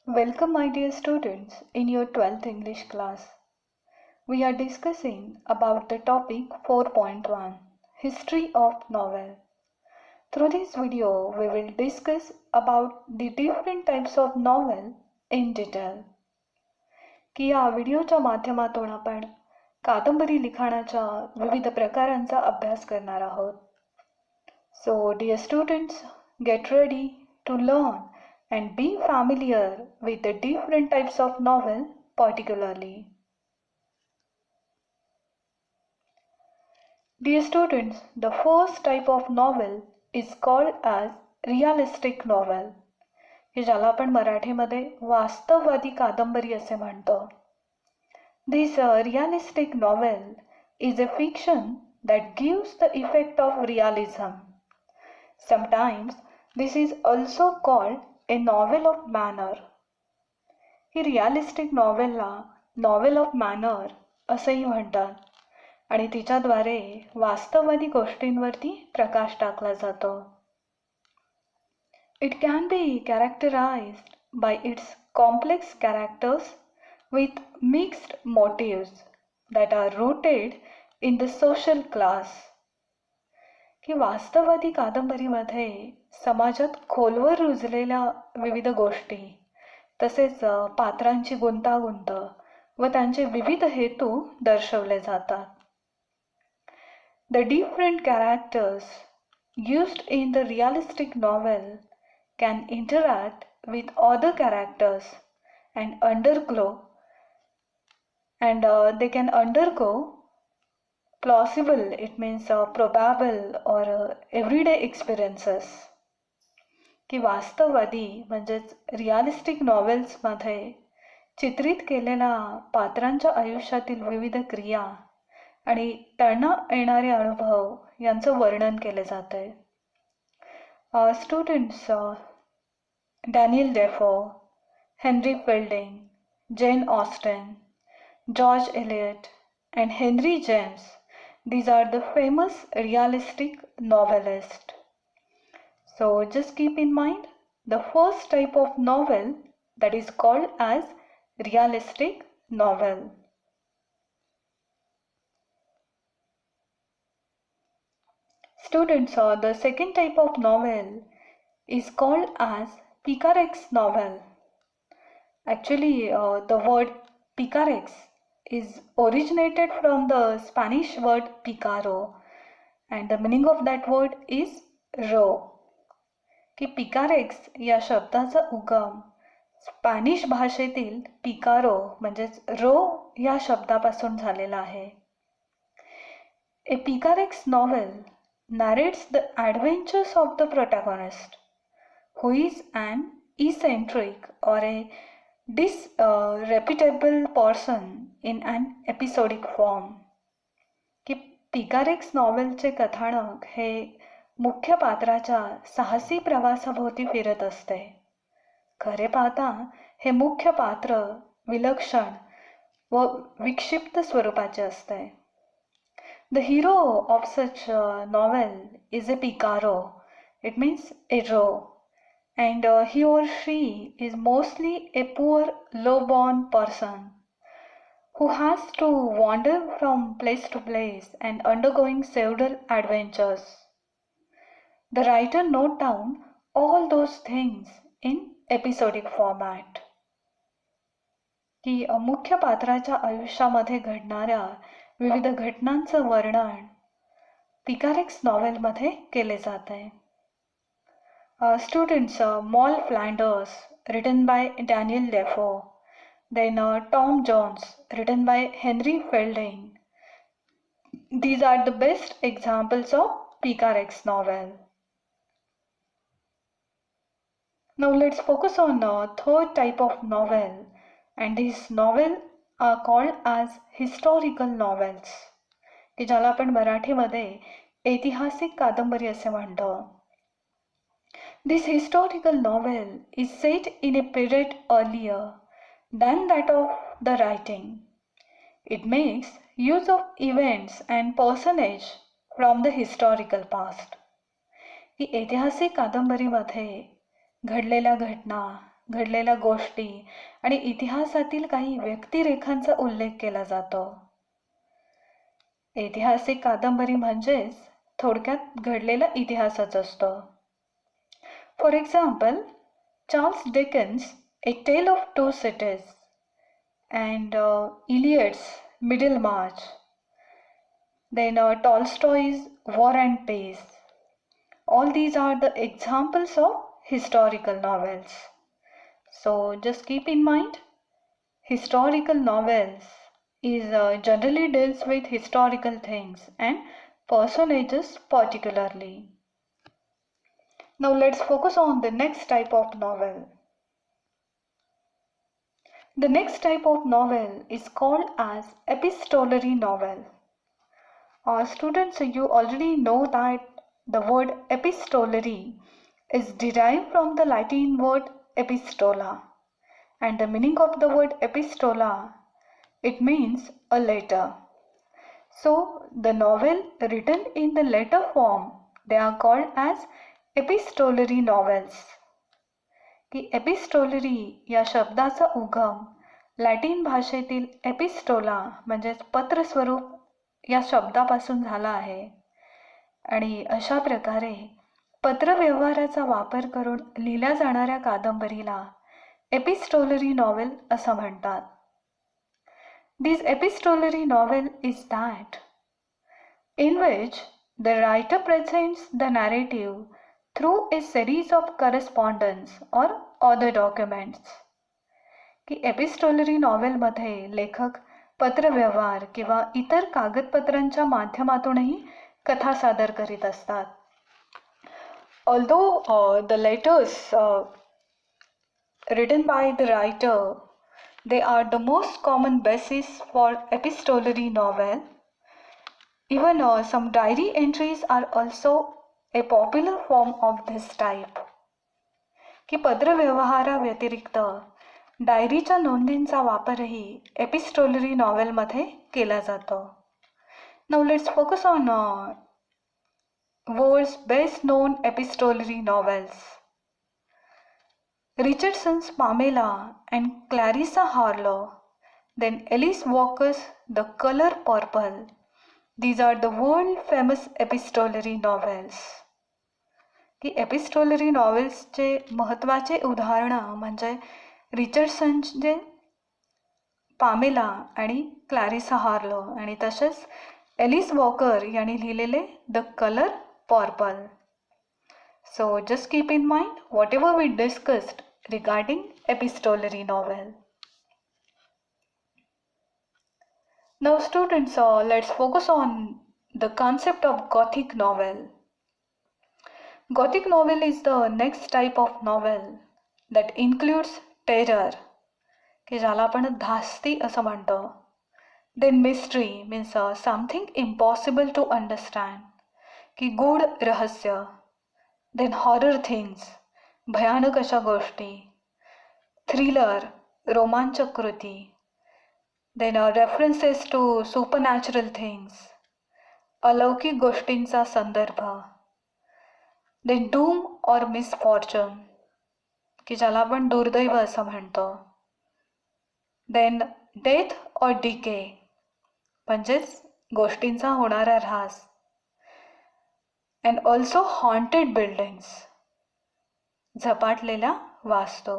Welcome, my dear students, in your 12th English class. We are discussing about the topic 4.1 History of Novel. Through this video, we will discuss about the different types of novel in detail. की या व्हिडिओच्या माध्यमातून आपण कादंबरी लिखाणाच्या विविध प्रकारांचा अभ्यास करणार आहोत. So, dear students, get ready to learn and be familiar with the different types of novel particularly. Dear students, the first type of novel is called as realistic novel. हे ज्याला आपण मराठीमध्ये वास्तववादी कादंबरी असे म्हणतो. This realistic novel is a fiction that gives the effect of realism. Sometimes this is also called a novel of manner. ही realistic नॉवेलला novel of manner असंही म्हणतात आणि तिच्याद्वारे वास्तववादी गोष्टींवरती प्रकाश टाकला जातो. It can be characterized by its complex characters with mixed motives that are rooted in the social class. की वास्तववादी कादंबरीमध्ये समाजात खोलवर रुजलेल्या विविध गोष्टी तसेच पात्रांची गुंतागुंत व त्यांचे विविध हेतू दर्शवले जातात. The different characters used in the realistic novel can interact with other characters and they can undergo plausible, it means probable or everyday experiences. की वास्तववादी म्हणजेच रिअलिस्टिक नॉवेल्समध्ये चित्रित केलेल्या पात्रांच्या आयुष्यातील विविध क्रिया आणि त्यांना येणारे अनुभव यांचं वर्णन केले जाते. Students, Daniel Defoe, Henry Fielding, Jane Austen, George Eliot and Henry James, these are the famous realistic novelists. So just keep in mind the first type of novel that is called as realistic novel. Students, the second type of novel is called as picaresque novel. Actually, the word picaresque is originated from the Spanish word picaro and the meaning of that word is row. की पिकारेक्स या शब्दाचा उगम Spanish भाषेतील पिकारो म्हणजेच रो या शब्दापासून झालेला आहे. A picaresque novel narrates the adventures of the protagonist who is an eccentric or a disreputable person in an episodic form. की पिकारेक्स नॉवेलचे कथानक हे मुख्य पात्राच्या साहसी प्रवासाभोवती फिरत असते. खरे पाहता हे मुख्य पात्र विलक्षण व विक्षिप्त स्वरूपाचे असते. The hero of such novel is a picaro, it means a rogue, and he or she is mostly a poor, low-born person who has to wander from place to place and undergoing several adventures. The writer note down all those things in episodic format. की मुख्य पात्राच्या आयुष्यामध्ये घडणाऱ्या विविध घटनांचं वर्णन पिकारेक्स नॉवेलमध्ये केले जाते. Students, Moll Flanders, written by Daniel Defoe, then Tom Jones, written by Henry Fielding. These are the best examples of picaresque novel. Now let's focus on the third type of novel, and these novels are called as historical novels, की ज्याला आपण मराठीमध्ये ऐतिहासिक कादंबरी असे म्हणतो. This historical novel is set in a period earlier than that of the writing. It makes use of events and personages from the historical past. ही ऐतिहासिक कादंबरीमध्ये घडलेल्या घटना घडलेल्या गोष्टी आणि इतिहासातील काही व्यक्तिरेखांचा उल्लेख केला जातो. ऐतिहासिक कादंबरी म्हणजेच थोडक्यात घडलेला इतिहासच असतो. For example, Charles Dickens A Tale of Two Cities and Eliot's Middlemarch. Then Tolstoy's War and Peace. All these are the examples of historical novels. So just keep in mind, historical novels is generally deals with historical things and personages particularly. Now let's focus on the next type of novel. The next type of novel is called as epistolary novel. Students, you already know that the word epistolary is derived from the Latin word epistola, and the meaning of the word epistola, it means a letter. So the novel written in the letter form, they are called as epistolary novels. की epistolary या शब्दाचा उगम Latin भाषेतील एपिस्टोला म्हणजेच पत्रस्वरूप या शब्दापासून झाला आहे आणि अशा प्रकारे पत्रव्यवहाराचा वापर करून लिहिल्या जाणाऱ्या कादंबरीला एपिस्टोलरी नॉवेल असं म्हणतात. This epistolary novel is that in which the writer presents the narrative through a series of correspondence or other documents. की एपिस्टोलरी नॉवेलमध्ये लेखक पत्रव्यवहार किंवा इतर कागदपत्रांच्या माध्यमातूनही कथा सादर करीत असतात. Although the letters written by the writer, they are the most common basis for epistolary novel. Even some diary entries are also a popular form of this type. की पत्रव्यवहाराव्यतिरिक्त डायरीच्या नोंदींचा वापरही एपिस्टोलरी नॉवेलमध्ये केला जातो. Now let's focus on world's best known epistolary novels. Richardson's Pamela and Clarissa Harlow, then Alice Walker's The Color Purple. These are the world famous epistolary novels. की epistolary नॉवेल्सचे महत्त्वाचे उदाहरणं म्हणजे रिचर्डसनचे Pamela आणि क्लॅरिसा Harlow आणि तसेच Alice Walker यांनी लिहिलेले the Color Purple. So just keep in mind whatever we discussed regarding epistolary novel. Now students, let's focus on the concept of Gothic novel. Gothic novel is the next type of novel that includes terror, की ज्याला आपण धास्ती असं म्हणतो. Then mystery means something impossible to understand, की गूढ रहस्य. Then horror things, भयानक अशा गोष्टी. Thriller, रोमांचक कृती. Then references to supernatural things, अलौकिक गोष्टींचा संदर्भ. Then doom or misfortune, की ज्याला आपण दुर्दैव असं म्हणतो. Then death or decay, म्हणजेच गोष्टींचा होणारा ऱ्हास. And also haunted buildings, झपाटलेल्या वास्तू.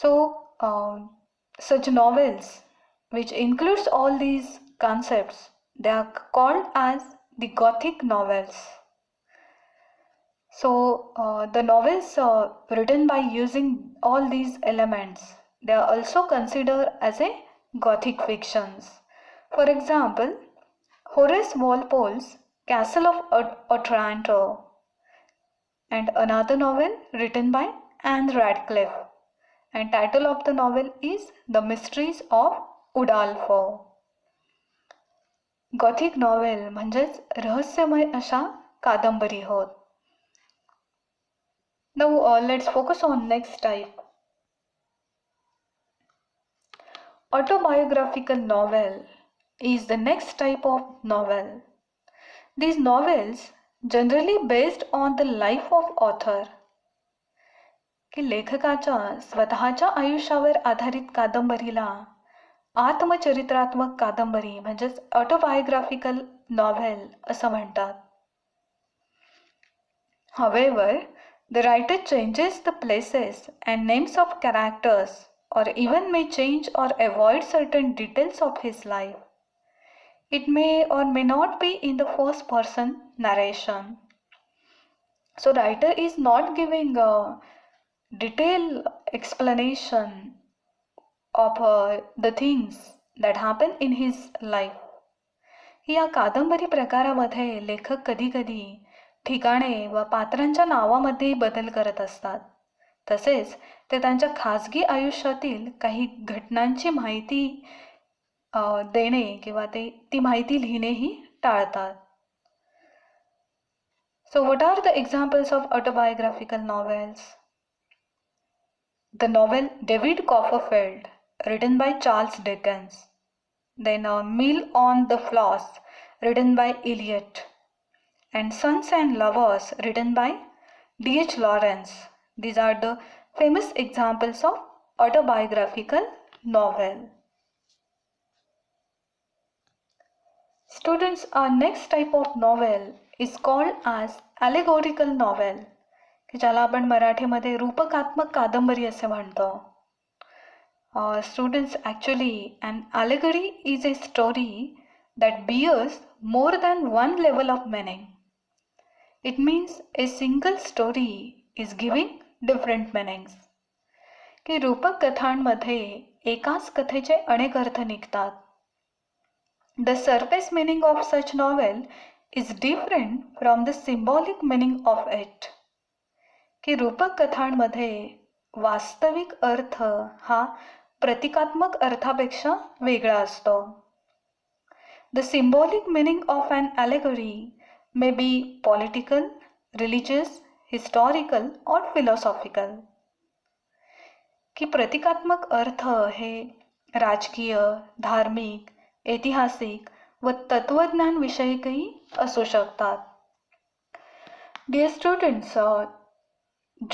So such novels which includes all these concepts, they are called as the Gothic novels. So the novels written by using all these elements, they are also considered as a Gothic fictions. For example, Horace Walpole's Castle of Otranto, and another novel written by Anne Radcliffe, and title of the novel is The Mysteries of Udolpho. Gothic novel म्हणजेच रहस्यमय अशा कादंबरी होत. Now let's focus on next type. Autobiographical novel is the next type of novel. These novels generally based on the life of author. की लेखकाच्या स्वतःच्या आयुष्यावर आधारित कादंबरीला आत्मचरित्रात्मक कादंबरी म्हणजेच ऑटोबायोग्राफिकल नॉव्हेल असं म्हणतात. However, the writer changes the places and names of characters or even may change or avoid certain details of his life. It may or may not be in the first person narration. So writer is not giving a detailed explanation of the things that happen in his life. या कादंबरी प्रकारामध्ये लेखक कधीकधी ठिकाणे व पात्रांच्या नावामध्ये बदल करत असतात. तसेच ते त्यांच्या खाजगी आयुष्यातील काही घटनांची माहिती देणे किंवा ती माहिती लिहिणेही टाळतात. So what are the examples of autobiographical novels? The novel David Copperfield, written by Charles Dickens. Then Mill on the Floss, written by Eliot. And Sons and Lovers, written by D.H. Lawrence. These are the famous examples of autobiographical novel. Students, our next type of novel is called as allegorical novel, की ज्याला आपण मराठीमध्ये रूपकात्मक कादंबरी असे म्हणतो. Students, actually an allegory is a story that bears more than one level of meaning. It means a single story is giving different meanings. की रूपक कथांमध्ये एकाच कथेचे अनेक अर्थ निघतात. The surface meaning of such novel is different from the symbolic meaning of it. की रूपक कथांमध्ये वास्तविक अर्थ हा प्रतिकात्मक अर्थापेक्षा वेगळा असतो. The symbolic meaning of an allegory may be political, religious, historical or philosophical. की प्रतिकात्मक अर्थ हे राजकीय, धार्मिक, ऐतिहासिक व तत्वज्ञान विषयकही असू शकतात. Dear students,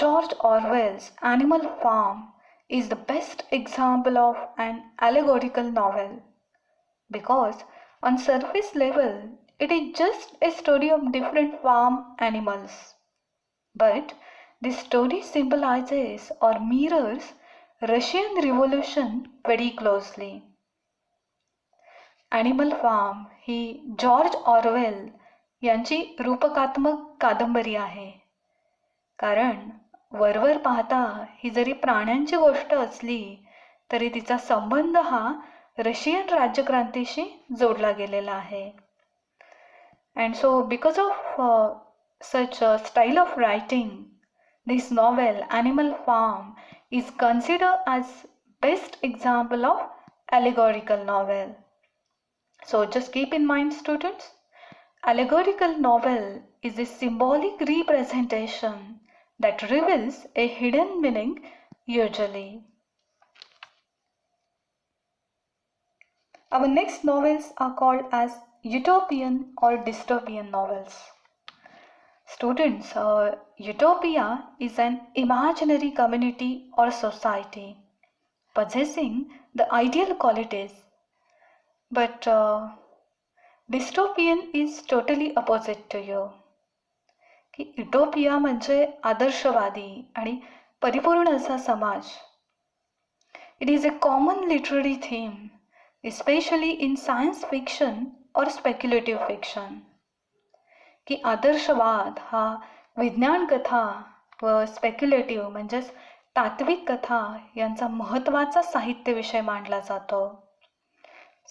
George Orwell's Animal Farm is the best example of an allegorical novel because on surface level it is just a story of different farm animals. But this story symbolizes or mirrors Russian Revolution very closely. Animal Farm he George Orwell यांची रूपकात्मक कादंबरी आहे. कारण वरवर पाहता ही जरी प्राण्यांची गोष्ट असली तरी तिचा संबंध हा रशियन राज्यक्रांतीशी जोडला गेलेला आहे. And so because of such a style of writing, this novel Animal Farm is considered as best example of allegorical novel. So just keep in mind, students, allegorical novel is a symbolic representation that reveals a hidden meaning usually. Our next novels are called as utopian or dystopian novels. Students, utopia is an imaginary community or society possessing the ideal qualities, but dystopian is totally opposite to you. की utopia म्हणजे आदर्शवादी आणि परिपूर्ण असा समाज. It is a common literary theme, especially in science fiction or speculative fiction. की आदर्शवाद हा विज्ञान कथा व स्पेक्युलेटिव्ह म्हणजेच तात्विक कथा यांचा महत्त्वाचा साहित्य विषय मानला जातो.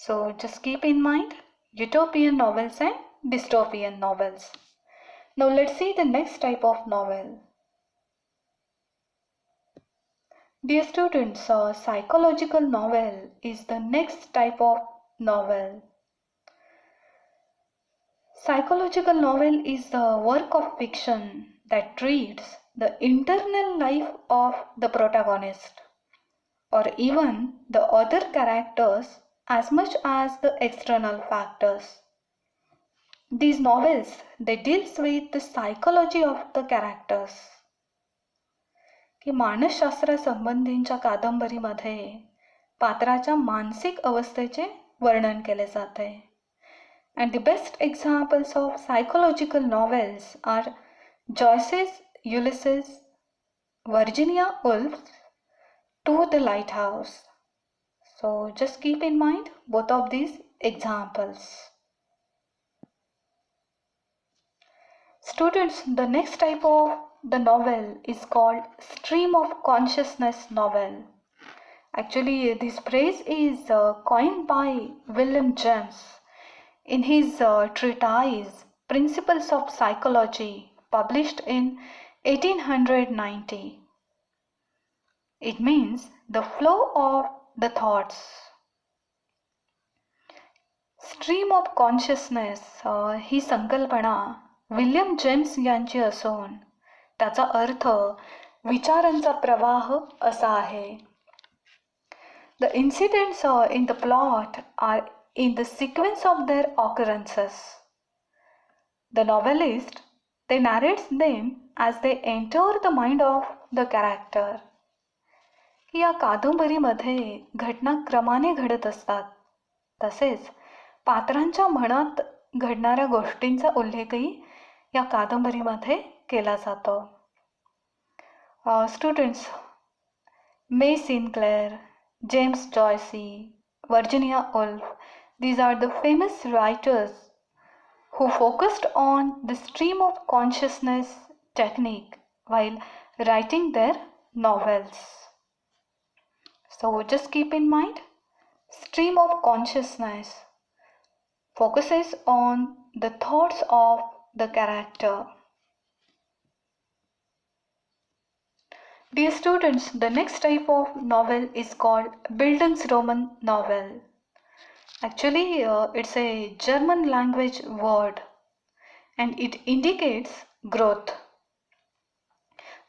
So just keep in mind utopian novels and dystopian novels. Now let's see the next type of novel. Dear students, psychological novel is the next type of novel. Psychological novel is the work of fiction that treats the internal life of the protagonist or even the other characters as much as the external factors. These novels, they deals with the psychology of the characters. की मानसशास्त्रासंबंधींच्या कादंबरीमध्ये पात्राच्या मानसिक अवस्थेचे वर्णन केले जाते. And the best examples of psychological novels are Joyce's Ulysses, Virginia Woolf's To the Lighthouse. So just keep in mind both of these examples. Students, the next type of the novel is called stream of consciousness novel. Actually, this phrase is coined by William James in his treatise Principles of Psychology, published in 1890. It means the flow of the thoughts. Stream of consciousness ही संकल्पना William James यांची असून त्याचा अर्थ विचारांचा प्रवाह असा आहे. The incidents in the plot are in the sequence of their occurrences. The novelist narrates them as they enter the mind of the character. या कादंबरीमध्ये घटना क्रमाने घडत असतात, तसेच पात्रांच्या मनात घडणाऱ्या गोष्टींचा उल्लेखही या कादंबरीमध्ये केला जातो. Students, may सिनक्लेअर, James Joyce, Virginia Woolf, these are the famous writers who focused on the stream of consciousness technique while writing their novels. So just keep in mind, stream of consciousness focuses on the thoughts of the character. Dear students, the next type of novel is called Bildungsroman novel. Actually, it's a German language word and it indicates growth.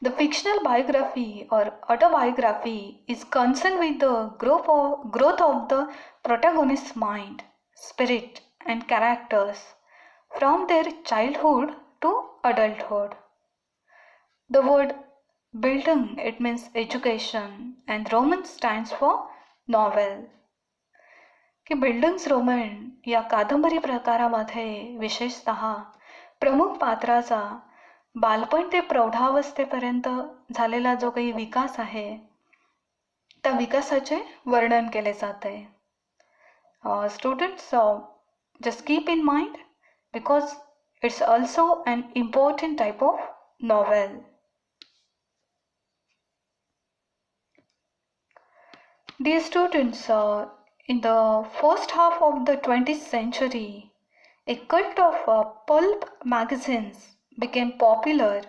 The fictional biography or autobiography is concerned with the growth of the protagonist's mind, spirit, and characters from their childhood to adulthood. The word Bildung, it means education, and Roman stands for novel. की बिल्डिंग्सरोमन या कादंबरी प्रकारामध्ये विशेषतः प्रमुख पात्राचा बालपण ते प्रौढावस्थेपर्यंत झालेला जो काही विकास आहे त्या विकासाचे वर्णन केले जाते. Students, just keep in mind because it's also an important type of novel. Dear students, in the first half of the 20th century, a cult of pulp magazines became popular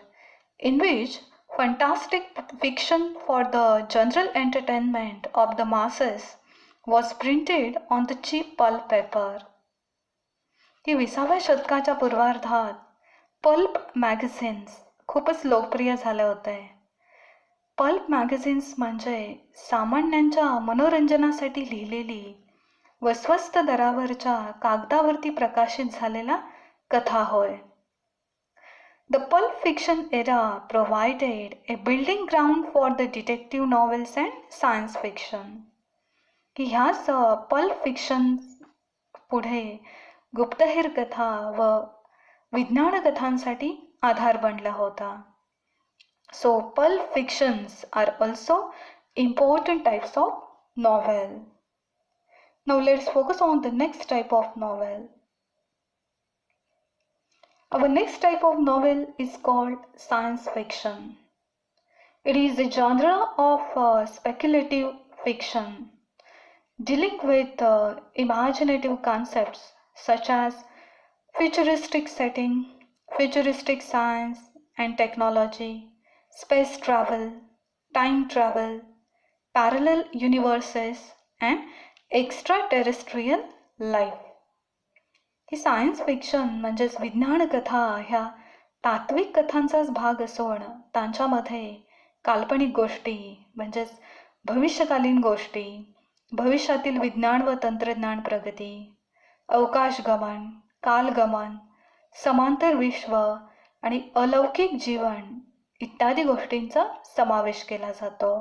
in which fantastic fiction for the general entertainment of the masses was printed on the cheap pulp paper. की 20व्या शतकाच्या पूर्वार्धात pulp magazines खूपच लोकप्रिय झाले होते. Pulp magazines म्हणजे सामान्यांच्या मनोरंजनासाठी लिहिलेली व स्वस्त दरावरच्या कागदावरती प्रकाशित झालेला कथा होय. The pulp fiction era provided a building ground for the detective novels and science fiction. की ह्याच पल्प फिक्शन पुढे गुप्तहेर कथा व विज्ञान कथांसाठी आधार बनला होता. So pulp fictions are also important types of novel. Now let's focus on the next type of novel. Our next type of novel is called science fiction. It is a genre of speculative fiction dealing with imaginative concepts such as futuristic setting, futuristic science and technology, space travel, time travel, parallel universes and extraterrestrial life. He science fiction म्हणजेच विज्ञान कथा ह्या तात्विक कथांचाच भाग असून त्यांच्यामध्ये काल्पनिक गोष्टी म्हणजेच भविष्यकालीन गोष्टी, भविष्यातील विज्ञान व तंत्रज्ञान प्रगती, अवकाशगमन, कालगमन, समांतर विश्व आणि अलौकिक जीवन इत्यादी गोष्टींचा समावेश केला जातो.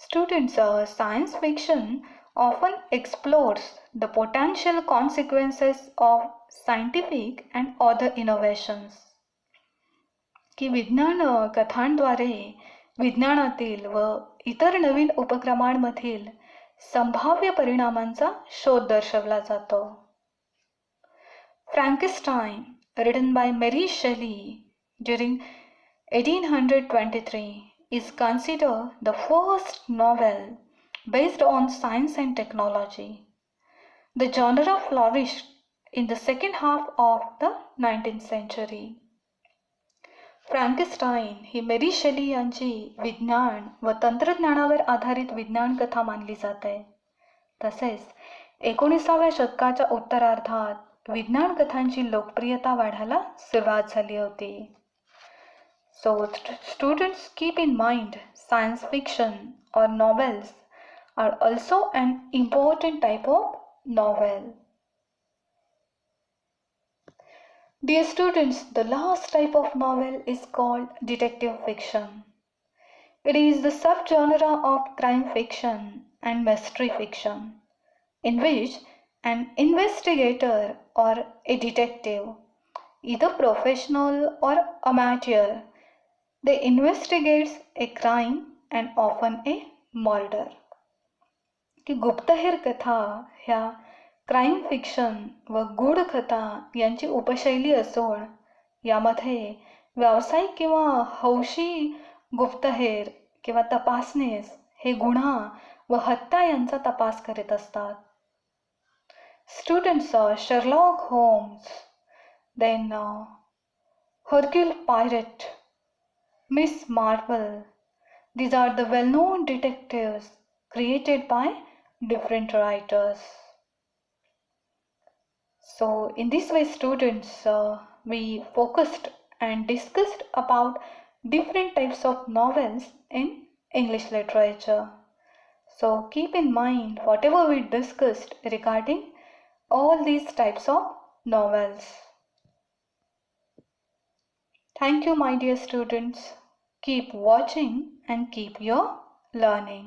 Students, science fiction often explores the potential consequences of scientific and other innovations. की विज्ञान कथांद्वारे विज्ञानातील व इतर नवीन उपक्रमांमधील संभाव्य परिणामांचा शोध दर्शवला जातो. Frankenstein, written by Mary Shelley during 1823, is considered the first novel based on science and technology. The genre flourished in the second half of the 19th century. फ्रँकेस्टाईन ही मेरी शेली यांची विज्ञान व तंत्रज्ञानावर आधारित विज्ञान कथा मानली जाते. तसेच 19व्या शतकाच्या उत्तरार्धात विज्ञान कथांची लोकप्रियता वाढायला सुरुवात झाली होती. So students, keep in mind, science fiction or novels are also an important type of novel. Dear students, the last type of novel is called detective fiction. It is the subgenre of crime fiction and mystery fiction, in which an investigator or a detective, either professional or amateur, they investigates a crime and often a murder. की गुप्तहेर कथा ह्या crime fiction व गूढ कथा यांची उपशैली असून यामध्ये व्यावसायिक किंवा हौशी गुप्तहेर किंवा तपासनीस हे गुन्हा व हत्या यांचा तपास करीत असतात. Students, Sherlock Holmes, then Hercule Poirot, Miss Marple, these are the well-known detectives created by different writers. So in this way, students, we focused and discussed about different types of novels in English literature. So keep in mind whatever we discussed regarding all these types of novels. Thank you, my dear students. Keep watching and keep your learning.